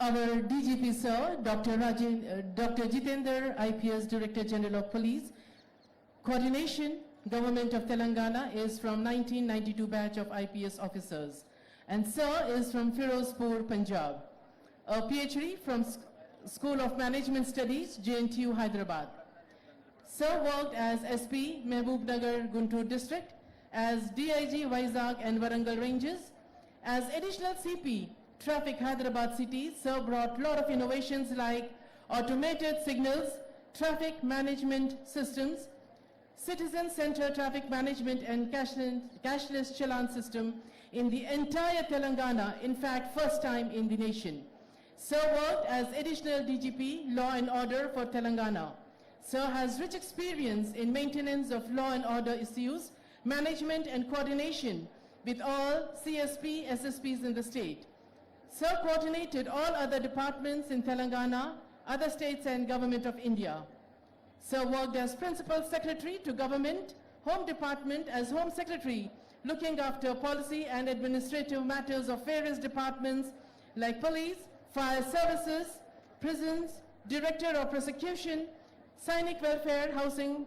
our DGP sir, Dr. Jitendra, IPS Director General of Police. Coordination, Government of Telangana is from 1992 batch of IPS officers. And sir is from Firozpur, Punjab. A PhD from School of Management Studies, JNTU, Hyderabad. Sir worked as SP, Mehboob Nagar, Guntur District, as DIG, Vizag and Warangal Ranges, as additional CP, Traffic, Hyderabad City. Sir brought a lot of innovations like automated signals, traffic management systems, citizen center traffic management and cashless challan system in the entire Telangana, in fact, first time in the nation. Sir worked as additional DGP, Law and Order for Telangana. Sir has rich experience in maintenance of law and order issues, management and coordination with all CSP, SSPs in the state. Sir coordinated all other departments in Telangana, other states and Government of India. Sir worked as Principal Secretary to Government, Home Department as Home Secretary, looking after policy and administrative matters of various departments like Police, Fire Services, Prisons, Director of Prosecution, Sainik Welfare, Housing,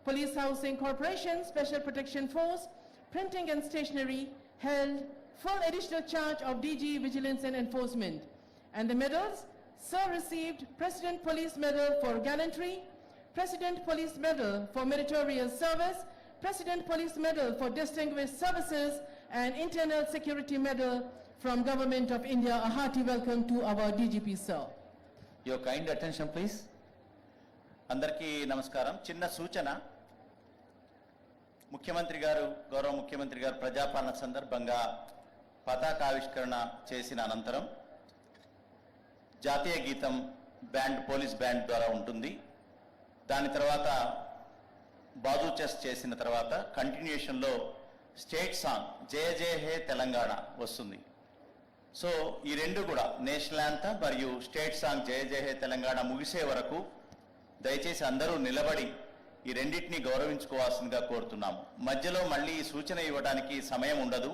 Police Housing Corporation, Special Protection Force, Printing and Stationery, held full additional charge of DG Vigilance and Enforcement. And the medals, Sir received President Police Medal for Gallantry, President Police Medal for Meritorious Service, President Police Medal for Distinguished Services, and Internal Security Medal from Government of India. A hearty welcome to our DGP, sir. Your kind attention, please. Andarki namaskaram. Chinna Suchana. ముఖ్యమంత్రి గారు గౌరవ ముఖ్యమంత్రి గారు ప్రజాపాలన సందర్భంగా పతాకావిష్కరణ చేసిన అనంతరం జాతీయ గీతం బ్యాండ్ పోలీస్ బ్యాండ్ ద్వారా ఉంటుంది. దాని తర్వాత బాజు చెస్ చేసిన తర్వాత కంటిన్యూషన్లో స్టేట్ సాంగ్ జయ జయ హే తెలంగాణ వస్తుంది. సో ఈ రెండు కూడా నేషనల్ యాంథమ్ మరియు స్టేట్ సాంగ్ జయ జయ హే తెలంగాణ ముగిసే వరకు దయచేసి అందరూ నిలబడి ఈ రెండింటిని గౌరవించుకోవాల్సిందిగా కోరుతున్నాము. మధ్యలో మళ్ళీ సూచన ఇవ్వడానికి సమయం ఉండదు.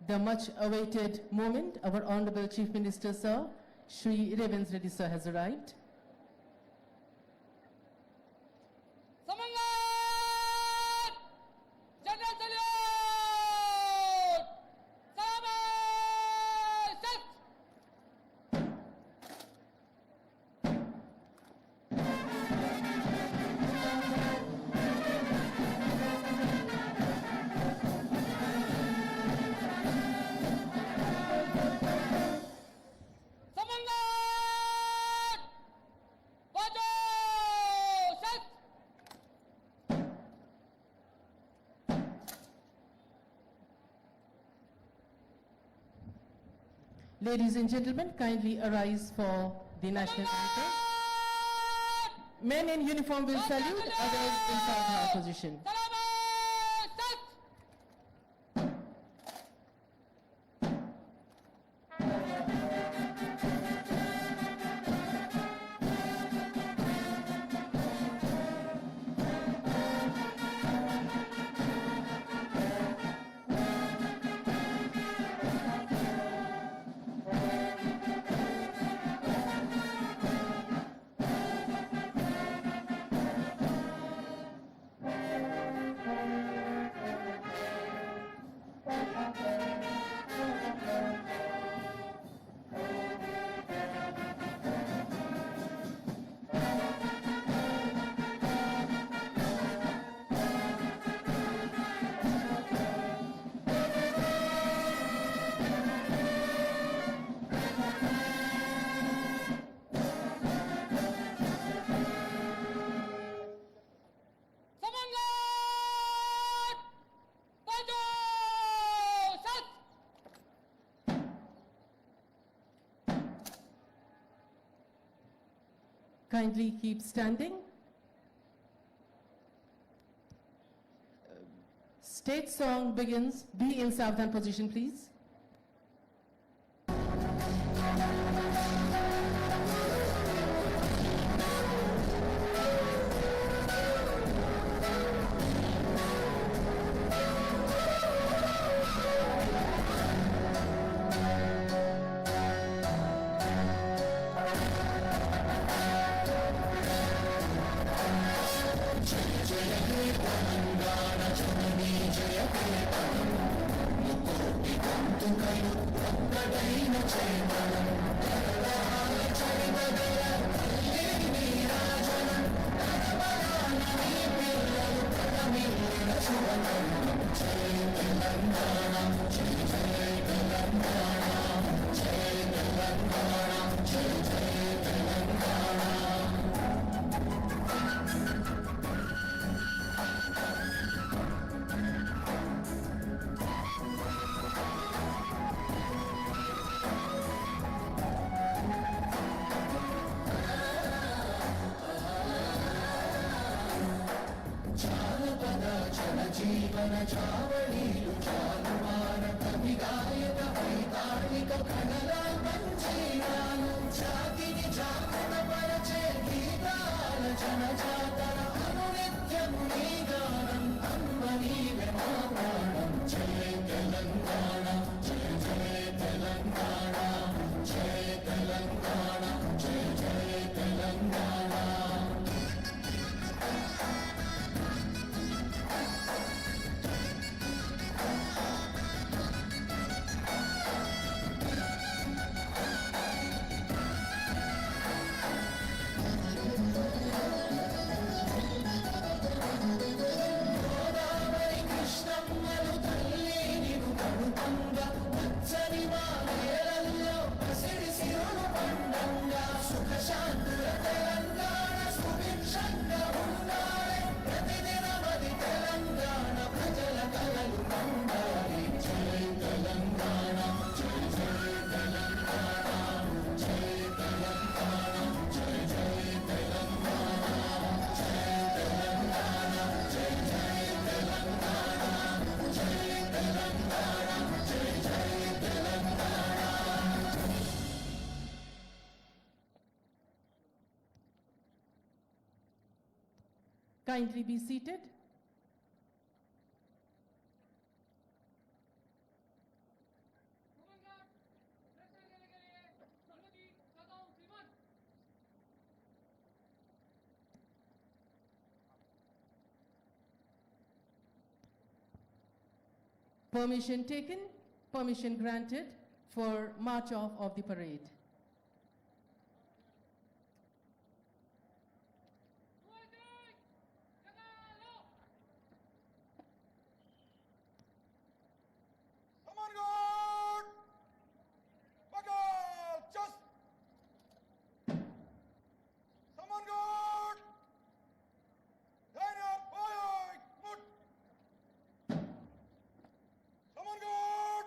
The much awaited moment, our Honorable Chief Minister, Sir, Shri Revens Reddy, Sir, has arrived. Samangat! General salute! Salame! Set! Samangat! Bajo! Set! Ladies and gentlemen, kindly arise for the national anthem. Men in uniform will salute, others in southern position. Salame! Set! Samangat! Bajo! Set! Kindly keep standing. State song begins. Be in southern position, please. kindly be seated. Commander pressure लेने के लिए अनुमति चाहता हूं श्रीमान Permission taken, permission granted for march off of the parade. Command guard! Bagal! Just! Command guard! Daniel Boyek! Mut! Command guard!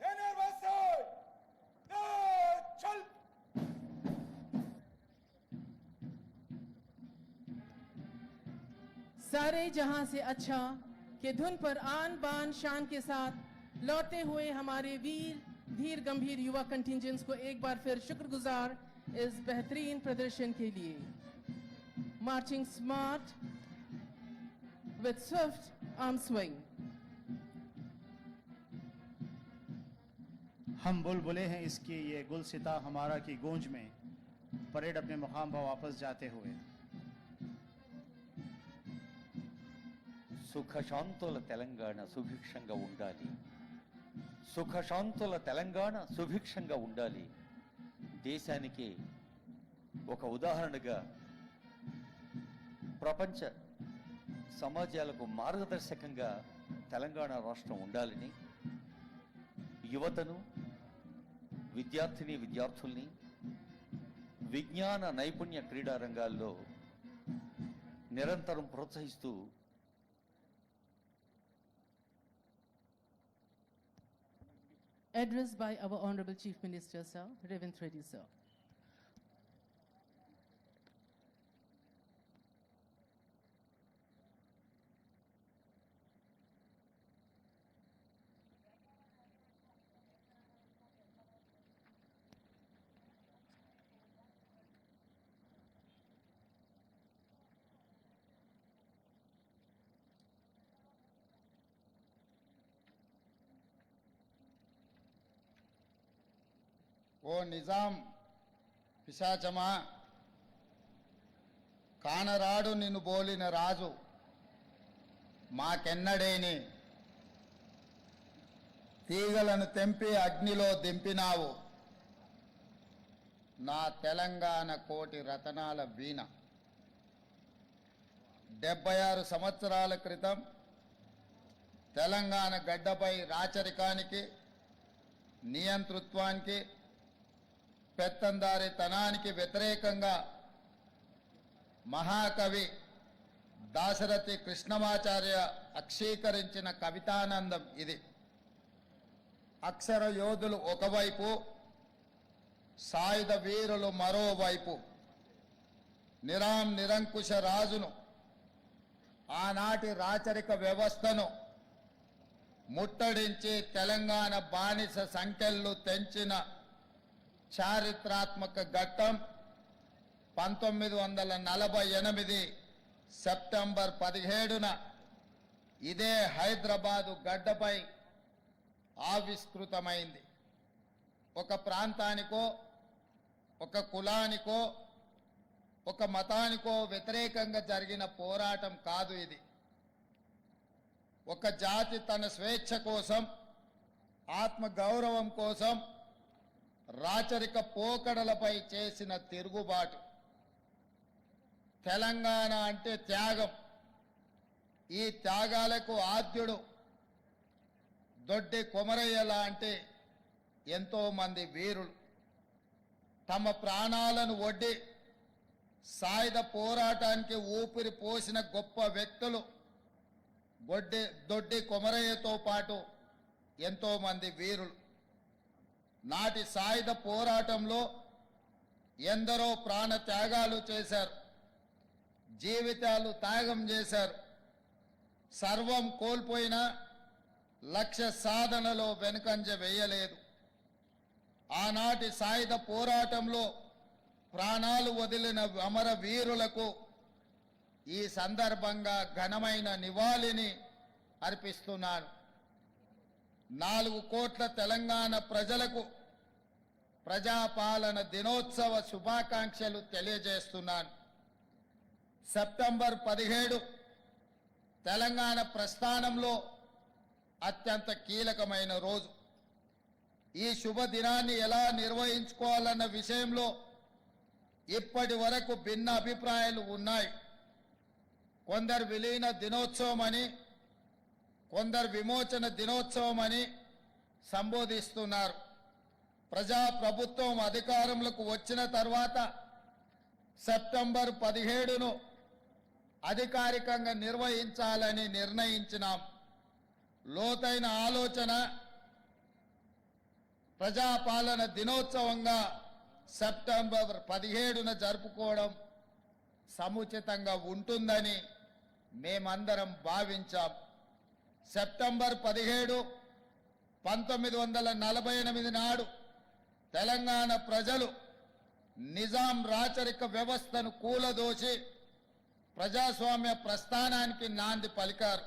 Daniel Vasai! Chal! सारे जहां से अच्छा कि धुन पर आन बान शान के साथ लौटते हुए हमारे वीर धीर गंभीर युवा कंटिंजेंट्स को एक बार फिर शुक्रगुजार इस बेहतरीन प्रदर्शन के लिए. Marching smart with Swift arm swing. हम बुलबुले हैं इसकी ये गुलसिता हमारा की गूंज में परेड अपने मुकाम पर वापस जाते हुए. సుఖశాంతుల తెలంగాణ సుభిక్షంగా ఉండాలి. సుఖశాంతుల తెలంగాణ సుభిక్షంగా ఉండాలి. దేశానికి ఒక ఉదాహరణగా ప్రపంచ సమాజాలకు మార్గదర్శకంగా తెలంగాణ రాష్ట్రం ఉండాలని యువతను విద్యార్థుల్ని విజ్ఞాన నైపుణ్య క్రీడా రంగాల్లో నిరంతరం ప్రోత్సహిస్తూ Address by our Honorable Chief Minister, Sir, Revanth Reddy, sir. ఓ నిజాం పిశాచమా కానరాడు నిన్ను బోలిన రాజు మాకెన్నడేని తీగలను తెంపి అగ్నిలో దింపినావు నా తెలంగాణ కోటి రతనాల వీణ. 76 సంవత్సరాల క్రితం తెలంగాణ గడ్డపై రాచరికానికి నియంతృత్వానికి పెత్తందారితనానికి వ్యతిరేకంగా మహాకవి దాశరథి కృష్ణమాచార్య అక్షీకరించిన కవితానందం ఇది. అక్షర యోధులు ఒకవైపు, సాయుధ వీరులు మరోవైపు. నిరంకుశ రాజును, ఆనాటి రాచరిక వ్యవస్థను ముట్టడించి తెలంగాణ బానిస సంఖ్యలు తెంచిన చారిత్రాత్మక ఘట్టం 1948 సెప్టెంబర్ 17న ఇదే హైదరాబాదు గడ్డపై ఆవిష్కృతమైంది. ఒక ప్రాంతానికో, ఒక కులానికో, ఒక మతానికో వ్యతిరేకంగా జరిగిన పోరాటం కాదు ఇది. ఒక జాతి తన స్వేచ్ఛ కోసం, ఆత్మ గౌరవం కోసం రాచరిక పోకడలపై చేసిన తిరుగుబాటు. తెలంగాణ అంటే త్యాగం. ఈ త్యాగాలకు ఆద్యుడు దొడ్డి కొమరయ్య లాంటి ఎంతో మంది వీరులు తమ ప్రాణాలను ఒడ్డి సాయుధ పోరాటానికి ఊపిరి పోసిన గొప్ప వ్యక్తులు దొడ్డి కొమరయ్యతో పాటు ఎంతో మంది వీరులు. నాటి సాయుధ పోరాటంలో ఎందరో ప్రాణ త్యాగాలు చేశారు, జీవితాలు త్యాగం చేశారు. సర్వం కోల్పోయిన లక్ష్య సాధనలో వెనుకంజ వేయలేదు. ఆనాటి సాయుధ పోరాటంలో ప్రాణాలు వదిలిన అమర వీరులకు ఈ సందర్భంగా ఘనమైన నివాళిని అర్పిస్తున్నాను. 4 కోట్ల తెలంగాణ ప్రజలకు ప్రజాపాలన దినోత్సవ శుభాకాంక్షలు తెలియజేస్తున్నాను. సెప్టెంబర్ 17 తెలంగాణ ప్రస్థానంలో అత్యంత కీలకమైన రోజు. ఈ శుభదినాన్ని ఎలా నిర్వహించుకోవాలన్న విషయంలో ఇప్పటి వరకు భిన్న అభిప్రాయాలు ఉన్నాయి. కొందరు విలీన దినోత్సవం అని, కొందరు విమోచన దినోత్సవం అని సంబోధిస్తున్నారు. ప్రజాప్రభుత్వం అధికారంలోకి వచ్చిన తర్వాత సెప్టెంబర్ 17ను అధికారికంగా నిర్వహించాలని నిర్ణయించినాం. లోతైన ఆలోచన ప్రజాపాలన దినోత్సవంగా సెప్టెంబర్ 17న జరుపుకోవడం సముచితంగా ఉంటుందని మేమందరం భావించాం. సెప్టెంబర్ 17 1948 నాడు తెలంగాణ ప్రజలు నిజాం రాచరిక వ్యవస్థను కూలదోసి ప్రజాస్వామ్య ప్రస్థానానికి నాంది పలికారు.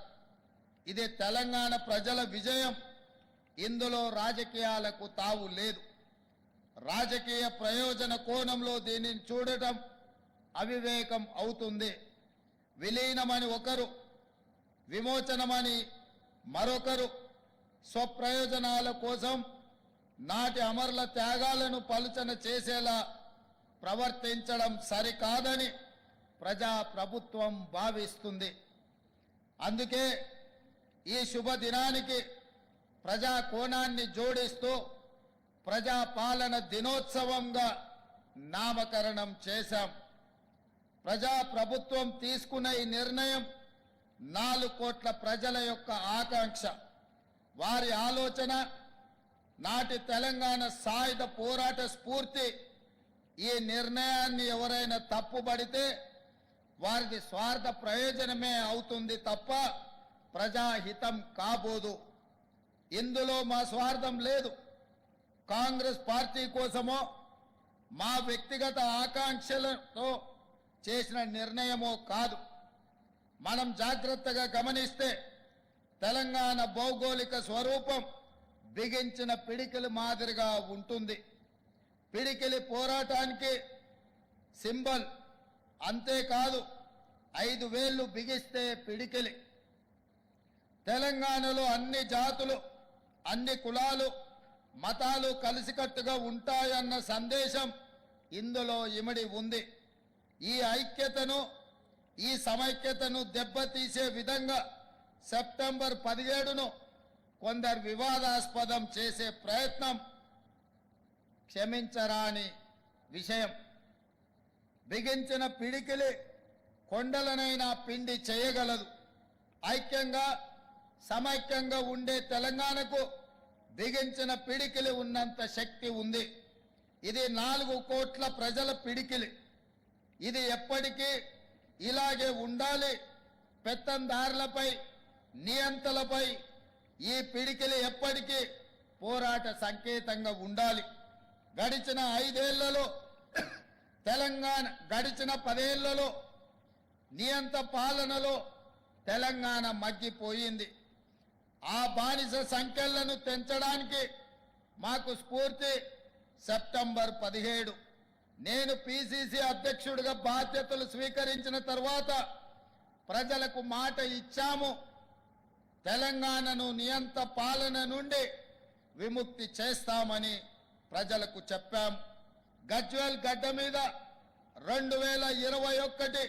ఇది తెలంగాణ ప్రజల విజయం. ఇందులో రాజకీయాలకు తావు లేదు. రాజకీయ ప్రయోజన కోణంలో దీనిని చూడటం అవివేకం అవుతుంది. విలీనమని ఒకరు, విమోచనమని మరొకరు స్వప్రయోజనాల కోసం నాటి అమరుల త్యాగాలను పలుచన చేసేలా ప్రవర్తించడం సరికాదని ప్రజాప్రభుత్వం భావిస్తుంది. అందుకే ఈ శుభదినానికి ప్రజా కోణాన్ని జోడిస్తూ ప్రజాపాలన దినోత్సవంగా నామకరణం చేశాం. ప్రజాప్రభుత్వం తీసుకున్న ఈ నిర్ణయం 4 కోట్ల ప్రజల యొక్క ఆకాంక్ష, వారి ఆలోచన, నాటి తెలంగాణ సాయుధ పోరాట స్ఫూర్తి. ఈ నిర్ణయాన్ని ఎవరైనా తప్పుపడితే వారిది స్వార్థ ప్రయోజనమే అవుతుంది తప్ప ప్రజాహితం కాబోదు. ఇందులో మా స్వార్థం లేదు. కాంగ్రెస్ పార్టీ కోసమో మా వ్యక్తిగత ఆకాంక్షలతో చేసిన నిర్ణయమో కాదు. మనం జాగ్రత్తగా గమనిస్తే తెలంగాణ భౌగోళిక స్వరూపం బిగించిన పిడికిలి మాదిరిగా ఉంటుంది. పిడికిలి పోరాటానికి సింబల్. అంతేకాదు 5 వేళ్లు బిగిస్తే పిడికిలి. తెలంగాణలో అన్ని జాతులు, అన్ని కులాలు, మతాలు కలిసికట్టుగా ఉంటాయన్న సందేశం ఇందులో ఇమిడి ఉంది. ఈ ఐక్యతను, ఈ సమైక్యతను దెబ్బతీసే విధంగా సెప్టెంబర్ 17ను కొందరు వివాదాస్పదం చేసే ప్రయత్నం క్షమించరాని విషయం. బిగించిన పిడికిలి కొండలనైనా పిండి చేయగలదు. ఐక్యంగా సమైక్యంగా ఉండే తెలంగాణకు బిగించిన పిడికిలి ఉన్నంత శక్తి ఉంది. ఇది 4 కోట్ల ప్రజల పిడికిలి. ఇది ఎప్పటికీ ఇలాగే ఉండాలి. పెత్తందారులపై, నియంతలపై ఈ పిడికిలి ఎప్పటికీ పోరాట సంకేతంగా ఉండాలి. గడిచిన 5 ఏళ్లలో తెలంగాణ, గడిచిన 10 ఏళ్లలో నియంత పాలనలో తెలంగాణ మగ్గిపోయింది. ఆ బానిస సంఖ్యలను తెంచడానికి మాకు స్ఫూర్తి సెప్టెంబర్ 17. నేను పిసిసి అధ్యక్షుడిగా బాధ్యతలు స్వీకరించిన తర్వాత ప్రజలకు మాట ఇచ్చాము. తెలంగాణను నియంత పాలన నుండి విముక్తి చేస్తామని ప్రజలకు చెప్పాం. గజ్వేల్ గడ్డ మీద 2021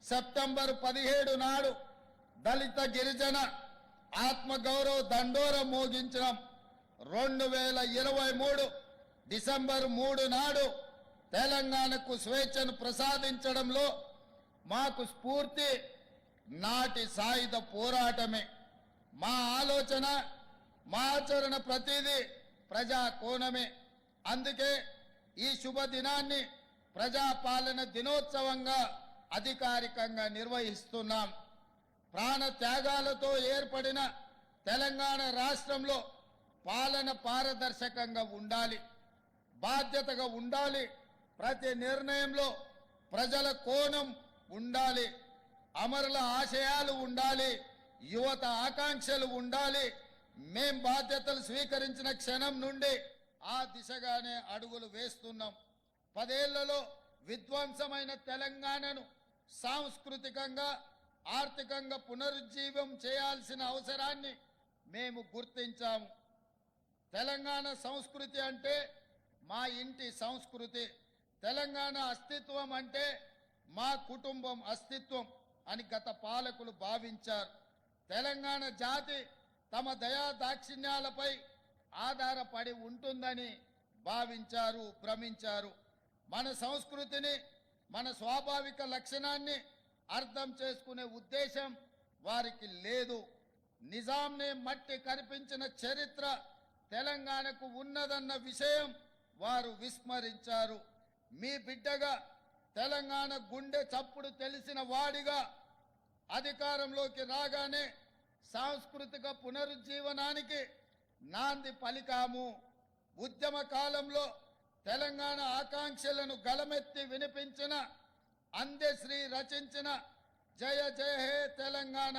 సెప్టెంబర్ 17 నాడు దళిత గిరిజన ఆత్మగౌరవ దండోర మోగించడం. 2023 డిసెంబర్ 3 నాడు తెలంగాణకు స్వేచ్ఛను ప్రసాదించడంలో మాకు స్ఫూర్తి నాటి సాయుధ పోరాటమే. మా ఆలోచన, మా ఆచరణ ప్రతిదీ ప్రజా కోణమే. అందుకే ఈ శుభదినాన్ని ప్రజాపాలన దినోత్సవంగా అధికారికంగా నిర్వహిస్తున్నాం. ప్రాణ త్యాగాలతో ఏర్పడిన తెలంగాణ రాష్ట్రంలో పాలన పారదర్శకంగా ఉండాలి, బాధ్యతగా ఉండాలి. ప్రతి నిర్ణయంలో ప్రజల కోణం ఉండాలి. అమరుల ఆశయాలు ఉండాలి, యువత ఆకాంక్షలు ఉండాలి. మేం బాధ్యతలు స్వీకరించిన క్షణం నుండి ఆ దిశగానే అడుగులు వేస్తున్నాం. 10 ఏళ్లలో విధ్వంసమైన తెలంగాణను సాంస్కృతికంగా, ఆర్థికంగా పునరుజ్జీవం చేయాల్సిన అవసరాన్ని మేము గుర్తించాము. తెలంగాణ సంస్కృతి అంటే మా ఇంటి సంస్కృతి, తెలంగాణ అస్తిత్వం అంటే మా కుటుంబం అస్తిత్వం అని గత పాలకులు భావించారు. తెలంగాణ జాతి తమ దయా దాక్షిణ్యాలపై ఆధారపడి ఉంటుందని భావించారు, భ్రమించారు. మన సంస్కృతిని, మన స్వాభావిక లక్షణాన్ని అర్థం చేసుకునే ఉద్దేశం వారికి లేదు. నిజాంనే మట్టి కనిపించిన చరిత్ర తెలంగాణకు ఉన్నదన్న విషయం వారు విస్మరించారు. మీ బిడ్డగా, తెలంగాణ గుండె చప్పుడు తెలిసిన వాడిగా అధికారంలోకి రాగానే సాంస్కృతిక పునరుజ్జీవనానికి నాంది పలికాము. ఉద్యమ కాలంలో తెలంగాణ ఆకాంక్షలను గలమెత్తి వినిపించిన అందశ్రీ రచించిన జయ జయ హే తెలంగాణ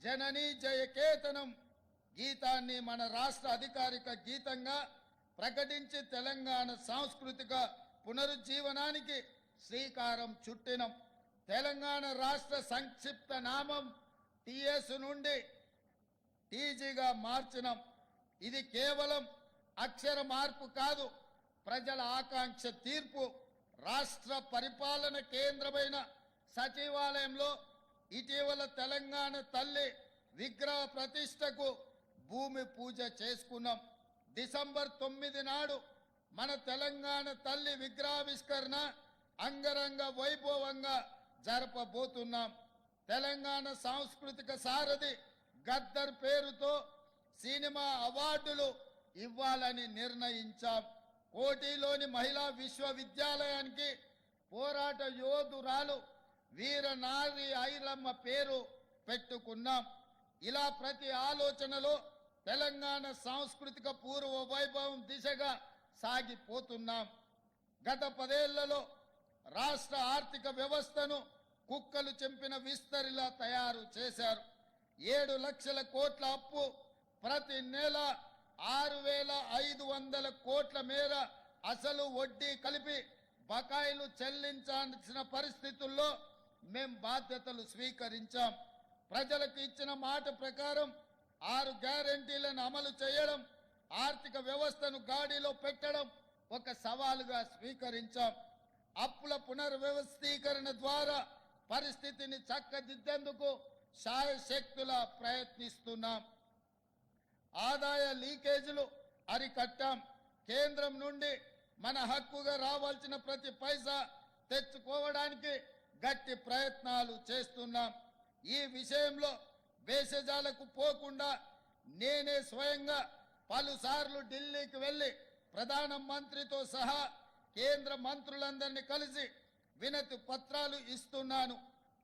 జననీ జయకేతనం గీతాన్ని మన రాష్ట్ర అధికారిక గీతంగా ప్రకటించి తెలంగాణ సాంస్కృతిక పునరుజ్జీవనానికి శ్రీకారం చుట్టినం. తెలంగాణ రాష్ట్ర సంక్షిప్త నామం టిఎస్ నుండి టీజీగా మార్చినం. ఇది కేవలం అక్షర మార్పు కాదు, ప్రజల ఆకాంక్ష తీర్పు. రాష్ట్ర పరిపాలన కేంద్రమైన సచివాలయంలో ఇటీవల తెలంగాణ తల్లి విగ్రహ ప్రతిష్టకు భూమి పూజ చేసుకున్నాం. డిసెంబర్ 9 నాడు మన తెలంగాణ తల్లి విగ్రహావిష్కరణ అంగరంగ వైభవంగా జరపబోతున్నాం. తెలంగాణ సాంస్కృతిక సారథి గద్దర్ పేరుతో సినిమా అవార్డులు ఇవ్వాలని నిర్ణయించాం. కోటిలోని మహిళా విశ్వవిద్యాలయానికి పోరాట యోధురాలు వీరనారి ఐలమ్మ పేరు పెట్టుకున్నాం. ఇలా ప్రతి ఆలోచనలో తెలంగాణ సాంస్కృతిక పూర్వ వైభవం దిశగా సాగిపోతున్నాం. గత 10 ఏళ్లలో రాష్ట్ర ఆర్థిక వ్యవస్థను కుక్కలు చెంపిన విస్తరిలా తయారు చేశారు. 7 లక్షల కోట్ల అప్పు, ప్రతి నెల 6,500 కోట్ల మేర అసలు వడ్డీ కలిపి బకాయిలు చెల్లించాల్సిన పరిస్థితుల్లో మేం బాధ్యతలు స్వీకరించాం. ప్రజలకు ఇచ్చిన మాట ప్రకారం 6 గ్యారెంటీలను అమలు చేయడం, ఆర్థిక వ్యవస్థను గాడిలో పెట్టడం ఒక సవాలుగా స్వీకరించాం. అప్పుల పునర్వ్యవస్థీకరణ ద్వారా పరిస్థితిని చక్కదిద్దేందుకు శాయశక్తులా ప్రయత్నిస్తున్నాం. ఆదాయ లీకేజీలు అరికట్టాం. కేంద్రం నుండి మన హక్కుగా రావాల్సిన ప్రతి పైసా తెచ్చుకోవడానికి గట్టి ప్రయత్నాలు చేస్తున్నాం. ఈ విషయంలో భేషజాలకు పోకుండా నేనే స్వయంగా పలుసార్లు ఢిల్లీకి వెళ్లి ప్రధానమంత్రితో సహా కేంద్ర మంత్రులందరినీ కలిసి వినతి పత్రాలు ఇస్తున్నాను.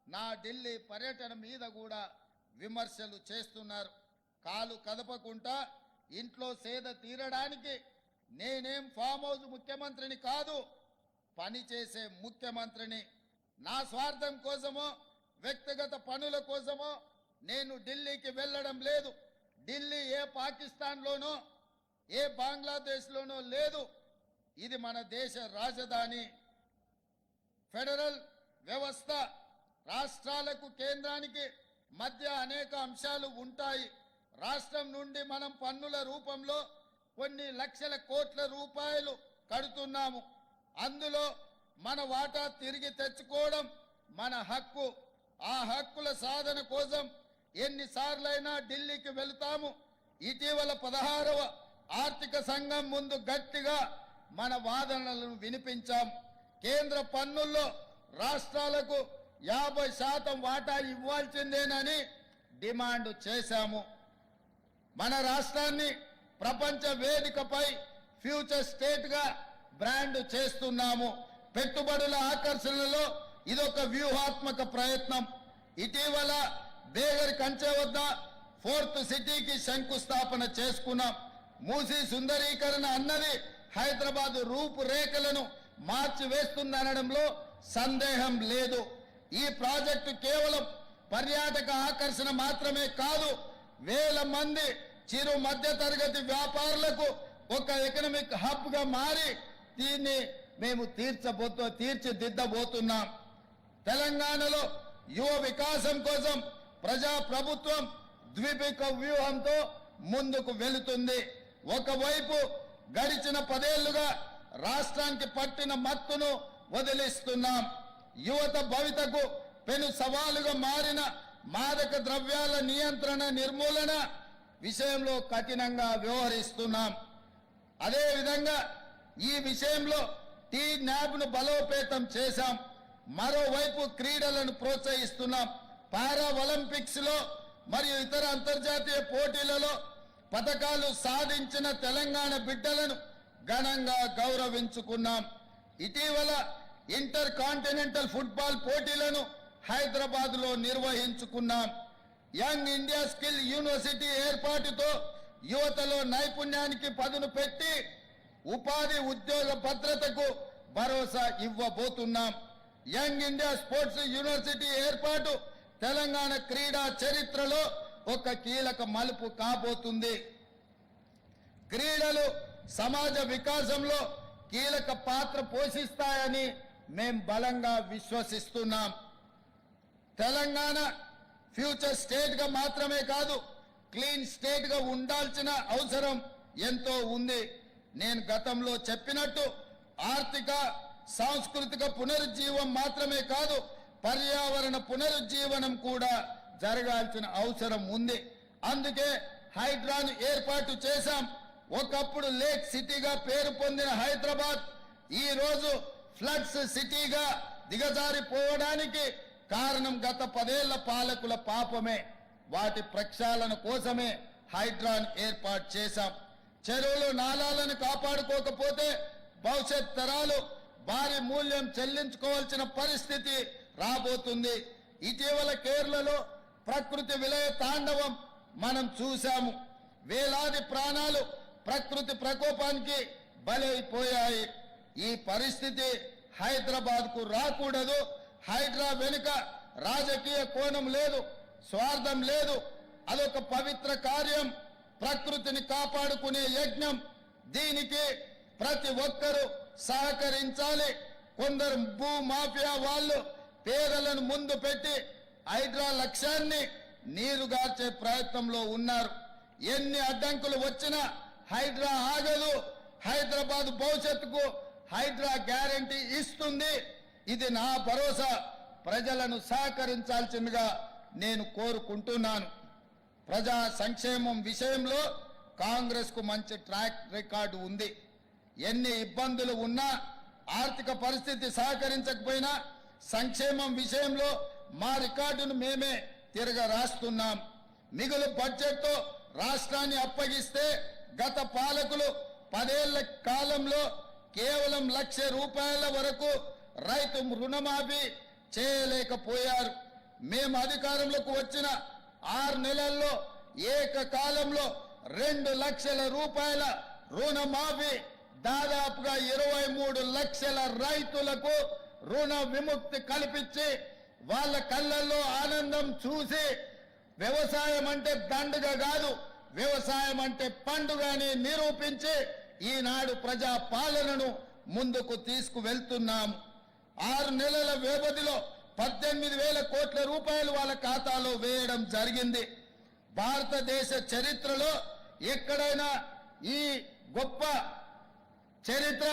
నా ఢిల్లీ పర్యటన మీద కూడా విమర్శలు చేస్తున్నారు. కాలు కదపకుండా ఇంట్లో సేద తీరడానికి నేనేం ఫామ్ హౌస్ ముఖ్యమంత్రిని కాదు, పనిచేసే ముఖ్యమంత్రిని. నా స్వార్థం కోసమో వ్యక్తిగత పనుల కోసమో నేను ఢిల్లీకి వెళ్ళడం లేదు. ఢిల్లీ ఏ పాకిస్తాన్లోనో ఏ బంగ్లాదేశ్లోనో లేదు. ఇది మన దేశ రాజధాని. ఫెడరల్ వ్యవస్థ రాష్ట్రాలకు కేంద్రానికి మధ్య అనేక అంశాలు ఉంటాయి. రాష్ట్రం నుండి మనం పన్నుల రూపంలో కొన్ని లక్షల కోట్ల రూపాయలు కడుతున్నాము. అందులో మన వాటా తిరిగి తెచ్చుకోవడం మన హక్కు. ఆ హక్కుల సాధన కోసం ఎన్నిసార్లైనా ఢిల్లీకి వెళుతాము. ఇటీవల 16వ ఆర్థిక సంఘం ముందు గట్టిగా మన వాదనలను వినిపించాం. కేంద్ర పన్నుల్లో రాష్ట్రాలకు 50% వాటా ఇవ్వాల్సిందేనని డిమాండ్ చేశాము. మన రాష్ట్రాన్ని ప్రపంచ వేదికపై ఫ్యూచర్ స్టేట్ గా బ్రాండ్ చేస్తున్నాము. పెట్టుబడుల ఆకర్షణలో ఇదొక వ్యూహాత్మక ప్రయత్నం. ఇటీవల బేగర్ కంచె వద్ద 4th సిటీకి శంకుస్థాపన చేసుకున్నాం. మూసీ సుందరీకరణ అన్నది హైదరాబాద్ రూపురేఖలను మార్చివేస్తుందనడంలో సందేహం లేదు. ఈ ప్రాజెక్టు కేవలం పర్యాటక ఆకర్షణ మాత్రమే కాదు, వేల మంది చిరు మధ్య తరగతి వ్యాపారులకు ఒక ఎకనామిక్ హబ్ గా మారి దీన్ని మేము తీర్చిదిద్దబోతున్నాం. తెలంగాణలో యువ వికాసం కోసం ప్రజా ప్రభుత్వం ద్విముఖ వ్యూహంతో ముందుకు వెళుతుంది. ఒకవైపు గడిచిన 10 ఏళ్లుగా రాష్ట్రానికి పట్టిన మత్తును వదిలిస్తున్నాం. యువత భవితకు పెను సవాలుగా మారిన మాదక ద్రవ్యాల నియంత్రణ నిర్మూలన విషయంలో కఠినంగా వ్యవహరిస్తున్నాం. అదేవిధంగా ఈ విషయంలో టీ-న్యాబ్ను బలోపేతం చేశాం. మరోవైపు క్రీడలను ప్రోత్సహిస్తున్నాం. పారా ఒలింపిక్స్ లో మరియు ఇతర అంతర్జాతీయ పోటీలలో పతకాలు సాధించిన తెలంగాణ బిడ్డలను ఘనంగా గౌరవించుకున్నాం. ఇటీవల ఇంటర్ కాంటినెంటల్ ఫుట్బాల్ పోటీలను హైదరాబాద్ లో నిర్వహించుకున్నాం. యంగ్ ఇండియా స్కిల్ యూనివర్సిటీ ఏర్పాటుతో యువతలో నైపుణ్యానికి పదును పెట్టి ఉపాధి ఉద్యోగ భద్రతకు భరోసా ఇవ్వబోతున్నాం. యంగ్ ఇండియా స్పోర్ట్స్ యూనివర్సిటీ ఏర్పాటు తెలంగాణ క్రీడా చరిత్రలో ఒక కీలక మలుపు కాబోతుంది. క్రీడలు సమాజ వికాసంలో కీలక పాత్ర పోషిస్తాయని మేం బలంగా విశ్వసిస్తున్నాం. తెలంగాణ ఫ్యూచర్ స్టేట్ గా మాత్రమే కాదు, క్లీన్ స్టేట్ గా ఉండాల్సిన అవసరం ఎంతో ఉంది. నేను గతంలో చెప్పినట్టు ఆర్థిక సాంస్కృతిక పునరుజ్జీవం మాత్రమే కాదు, పర్యావరణ పునరుజ్జీవనం కూడా జరగాల్సిన అవసరం ఉంది. అందుకే హైడ్రాను ఏర్పాటు చేశాం. ఒకప్పుడు లేక్ సిటీగా పేరు పొందిన హైదరాబాద్ ఈ రోజు ఫ్లడ్స్ సిటీగా దిగజారిపోవడానికి కారణం గత 10 ఏళ్ల పాలకుల పాపమే. వాటి ప్రక్షాళన కోసమే హైడ్రాన్ ఏర్పాటు చేశాం. చెరువులు నాలాలను కాపాడుకోకపోతే భవిష్యత్ తరాలు భారీ మూల్యం చెల్లించుకోవాల్సిన పరిస్థితి రాబోతుంది. ఇటీవల కేరళలో ప్రకృతి విలయ తాండవం మనం చూశాము. వేలాది ప్రాణాలు ప్రకృతి ప్రకోపానికి బలైపోయాయి. ఈ పరిస్థితి హైదరాబాద్ కు రాకూడదు. హైడ్రా వెనుక రాజకీయ కోణం లేదు, స్వార్థం లేదు. అదొక పవిత్ర కార్యం, ప్రకృతిని కాపాడుకునే యజ్ఞం. దీనికి ప్రతి ఒక్కరూ సహకరించాలి. కొందరు భూ మాఫియా వాళ్ళు పేదలను ముందు పెట్టి హైడ్రా లక్ష్యాన్ని నీరుగార్చే ప్రయత్నంలో ఉన్నారు. ఎన్ని అడ్డంకులు వచ్చినా హైడ్రా ఆగదు. హైదరాబాద్ భవిష్యత్తుకు హైడ్రా గ్యారంటీ ఇస్తుంది. ఇది నా భరోసా. ప్రజలను సహకరించాల్సిందిగా నేను కోరుకుంటున్నాను. ప్రజా సంక్షేమం విషయంలో కాంగ్రెస్ కు మంచి ట్రాక్ రికార్డు ఉంది. ఎన్ని ఇబ్బందులు ఉన్నా, ఆర్థిక పరిస్థితి సహకరించకపోయినా సంక్షేమం విషయంలో మా రికార్డును మేమే తిరగరాస్తున్నాం. మిగులు బడ్జెట్తో రాష్ట్రాన్ని అప్పగిస్తే గత పాలకులు 10 ఏళ్ల కాలంలో కేవలం ₹1,00,000 వరకు రైతు రుణమాఫీ చేయలేకపోయారు. మేము అధికారంలోకి వచ్చిన 6 నెలల్లో ఏకకాలంలో ₹2 లక్షల రుణమాఫీ, దాదాపుగా 23 లక్షల రైతులకు రుణ విముక్తి కల్పించి వాళ్ళ కళ్ళల్లో ఆనందం చూసి వ్యవసాయం అంటే దండుగ కాదు, వ్యవసాయం అంటే పండుగ అని నిరూపించి ఈనాడు ప్రజా పాలనను ముందుకు తీసుకువెళ్తున్నాము. 6 నెలల వ్యవధిలో 18,000 కోట్ల రూపాయలు వాళ్ళ ఖాతాలో వేయడం జరిగింది. భారతదేశ చరిత్రలో ఎక్కడైనా ఈ గొప్ప చరిత్ర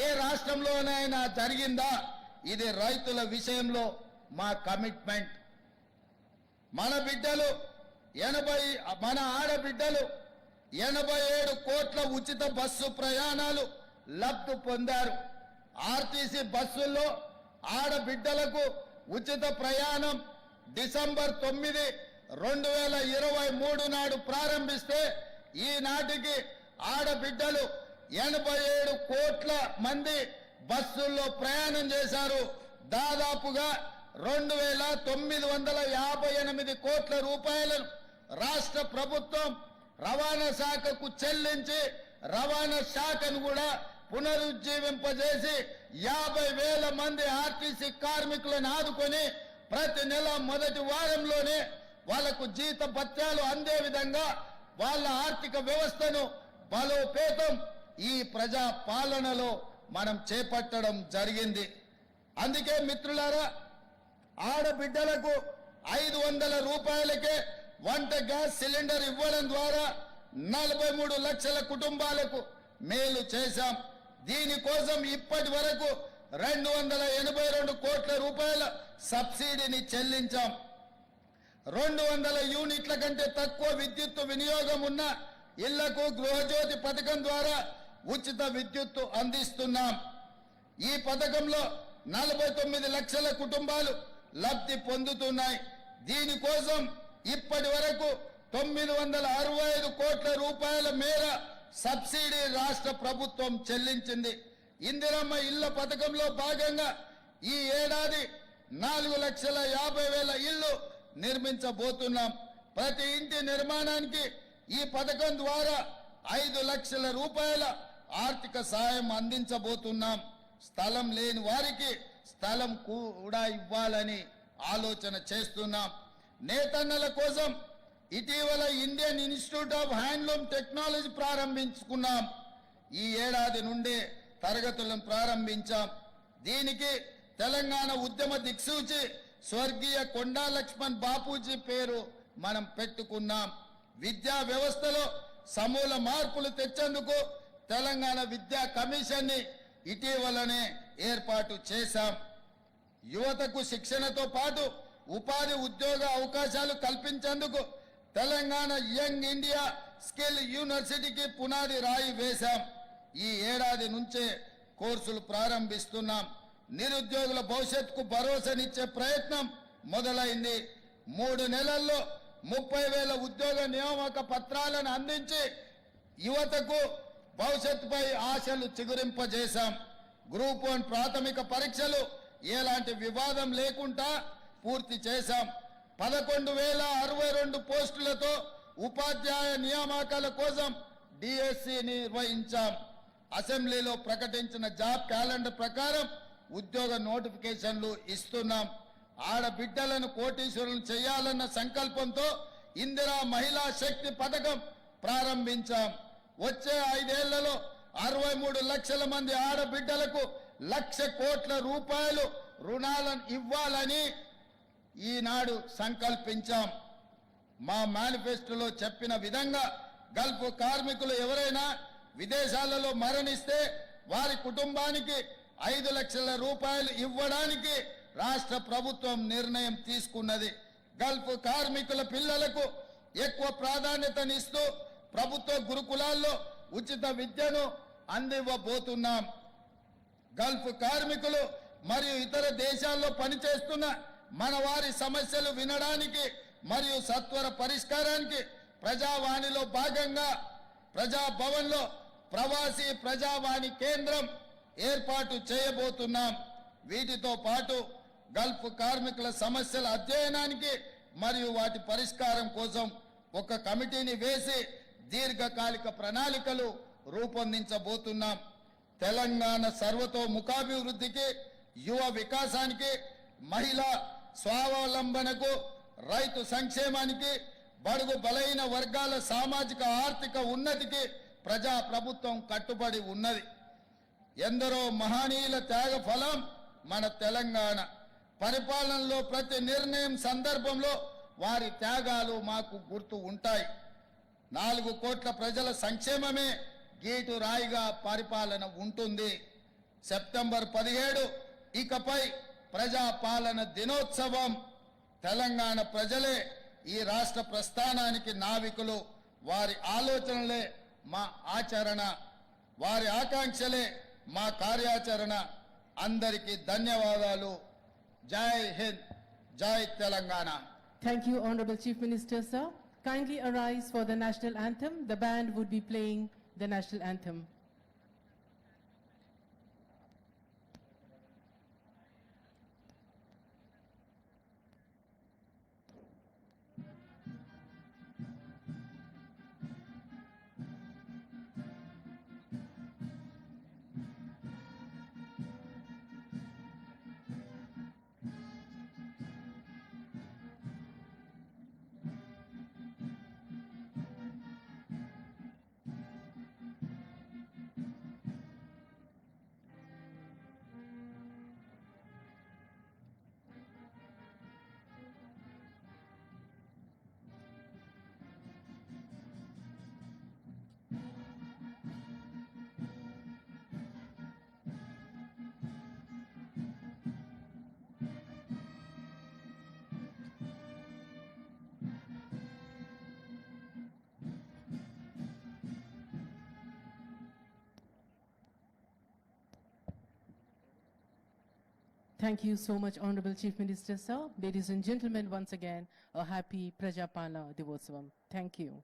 ఏ రాష్ట్రంలోనైనా జరిగిందా? ఇది రైతుల విషయంలో మా కమిట్మెంట్. మన ఆడబిడ్డలు 87 కోట్ల ఉచిత బస్సు ప్రయాణాలు లబ్ధి పొందారు. ఆర్టీసీ బస్సుల్లో ఆడబిడ్డలకు ఉచిత ప్రయాణం డిసెంబర్ 9, 2023 నాడు ప్రారంభిస్తే ఈనాటికి ఆడబిడ్డలు 87 కోట్ల మంది బస్సుల్లో ప్రయాణం చేశారు. దాదాపుగా 2,958 కోట్ల రూపాయలను రాష్ట్ర ప్రభుత్వం రవాణా శాఖకు చెల్లించి రవాణా శాఖను కూడా పునరుజ్జీవింపజేసి 50,000 మంది ఆర్టీసీ కార్మికులను ఆదుకొని ప్రతి నెల మొదటి వారంలోనే వాళ్లకు జీత భత్యాలు అందే విధంగా వాళ్ళ ఆర్థిక వ్యవస్థను బలోపేతం ఈ ప్రజా పాలనలో మనం చేపట్టడం జరిగింది. అందుకే మిత్రులారా, ఆడబిడ్డలకు 500 రూపాయలకే వంట గ్యాస్ సిలిండర్ ఇవ్వడం ద్వారా 43 లక్షల కుటుంబాలకు మేలు చేశాం. దీనికోసం ఇప్పటి వరకు 282 కోట్ల రూపాయల సబ్సిడీని చెల్లించాం. 200 యూనిట్ల కంటే తక్కువ విద్యుత్తు వినియోగం ఉన్న ఇళ్లకు గృహజ్యోతి పథకం ద్వారా ఉచిత విద్యుత్తు అందిస్తున్నాం. ఈ పథకంలో 49 లక్షల కుటుంబాలు లబ్ధి పొందుతున్నాయి. దీనికోసం ఇప్పటి వరకు 965 కోట్ల రూపాయల మేర సబ్సిడీ రాష్ట్ర ప్రభుత్వం చెల్లించింది. ఇందిరమ్మ ఇళ్ల పథకంలో భాగంగా ఈ ఏడాది 4,50,000 ఇళ్లు నిర్మించబోతున్నాం. ప్రతి ఇంటి నిర్మాణానికి ఈ పథకం ద్వారా 5 లక్షల రూపాయల ఆర్థిక సాయం అందించబోతున్నాం. స్థలం లేని వారికి స్థలం కూడా ఇవ్వాలని ఆలోచన చేస్తున్నాం. నేతన్నల కోసం ఇటీవల Indian institute of handloom technology ప్రారంభించుకున్నాం. ఈ ఏడాది నుండే తరగతులను ప్రారంభించాం. దీనికి తెలంగాణ ఉద్యమ దిక్సూచి స్వర్గీయ కొండా లక్ష్మణ్ బాపూజీ పేరు మనం పెట్టుకున్నాం. విద్యా వ్యవస్థలో సమూల మార్పులు తెచ్చేందుకు తెలంగాణ విద్యా కమిషన్ని ఇటీవలనే ఏర్పాటు చేశాం. యువతకు శిక్షణతో పాటు ఉపాధి ఉద్యోగ అవకాశాలు కల్పించేందుకు తెలంగాణ యంగ్ ఇండియా స్కిల్ యూనివర్సిటీకి పునాది రాయి వేశాం. ఈ ఏడాది నుంచే కోర్సులు ప్రారంభిస్తున్నాం. నిరుద్యోగుల భవిష్యత్తుకు భరోసానిచ్చే ప్రయత్నం మొదలైంది. 3 నెలల్లో 30,000 ఉద్యోగ నియామక పత్రాలను అందించి యువతకు భవిష్యత్తుపై ఆశలు చిగురింపజేశాం. గ్రూప్ 1 ప్రాథమిక పరీక్షలు ఎలాంటి వివాదం లేకుండా పూర్తి చేశాం. 11,062 పోస్టులతో ఉపాధ్యాయ నియామకాల కోసం డిఎస్సి నిర్వహించాం. అసెంబ్లీలో ప్రకటించిన జాబ్ క్యాలెండర్ ప్రకారం ఉద్యోగ నోటిఫికేషన్లు ఇస్తున్నాం. ఆడబిడ్డలను కోటీశ్వరులను చేయాలన్న సంకల్పంతో ఇందిరా మహిళా శక్తి పథకం ప్రారంభించాం. వచ్చే 5 ఏళ్లలో 63 లక్షల మంది ఆడబిడ్డలకు 1,00,000 కోట్ల రూపాయలు రుణాలను ఇవ్వాలని ఈనాడు సంకల్పించాం. మా మేనిఫెస్టోలో చెప్పిన విధంగా గల్ఫ్ కార్మికులు ఎవరైనా విదేశాలలో మరణిస్తే వారి కుటుంబానికి 5 లక్షల రూపాయలు ఇవ్వడానికి రాష్ట్ర ప్రభుత్వం నిర్ణయం తీసుకున్నది. గల్ఫ్ కార్మికుల పిల్లలకు ఎక్కువ ప్రాధాన్యతనిస్తూ ప్రభుత్వ గురుకులాల్లో ఉచిత విద్యను అందివ్వబోతున్నాం. గల్ఫ్ కార్మికులు మరియు ఇతర దేశాల్లో పనిచేస్తున్న మన వారి సమస్యలు వినడానికి మరియు సత్వర పరిష్కారానికి ప్రజావాణిలో భాగంగా ప్రజాభవన్లో ప్రవాసీ ప్రజావాణి కేంద్రం ఏర్పాటు చేయబోతున్నాం. వీటితో పాటు గల్ఫ్ కార్మికుల సమస్యల అధ్యయనానికి మరియు వాటి పరిష్కారం కోసం ఒక కమిటీని వేసి దీర్ఘకాలిక ప్రణాళికలు రూపొందించబోతున్నాం. తెలంగాణ సర్వతోముఖాభివృద్ధికి, యువ వికాసానికి, మహిళా స్వావలంబనకు, రైతు సంక్షేమానికి, బడుగు బలైన వర్గాల సామాజిక ఆర్థిక ఉన్నతికి ప్రజా ప్రభుత్వం కట్టుబడి ఉన్నది. ఎందరో మహనీయుల త్యాగ ఫలం మన తెలంగాణ. పరిపాలనలో ప్రతి నిర్ణయం సందర్భంలో వారి త్యాగాలు మాకు గుర్తు ఉంటాయి. 4 కోట్ల ప్రజల సంక్షేమమే గీటు రాయిగా పరిపాలన ఉంటుంది. సెప్టెంబర్ 17 ఇకపై ప్రజాపాలన దినోత్సవం. తెలంగాణ ప్రజలే ఈ రాష్ట్ర ప్రస్థానానికి నావికులు. వారి ఆలోచనలే మా ఆచరణ, వారి ఆకాంక్షలే మా కార్యాచరణ. అందరికీ ధన్యవాదాలు. జై హింద్, జై Telangana. Thank you, Honorable Chief Minister, sir. Kindly arise for the national anthem. The band would be playing the national anthem. Thank you so much, Honorable Chief Minister, sir. Ladies and gentlemen, once again, a happy Prajapala Divotsavam. Thank you.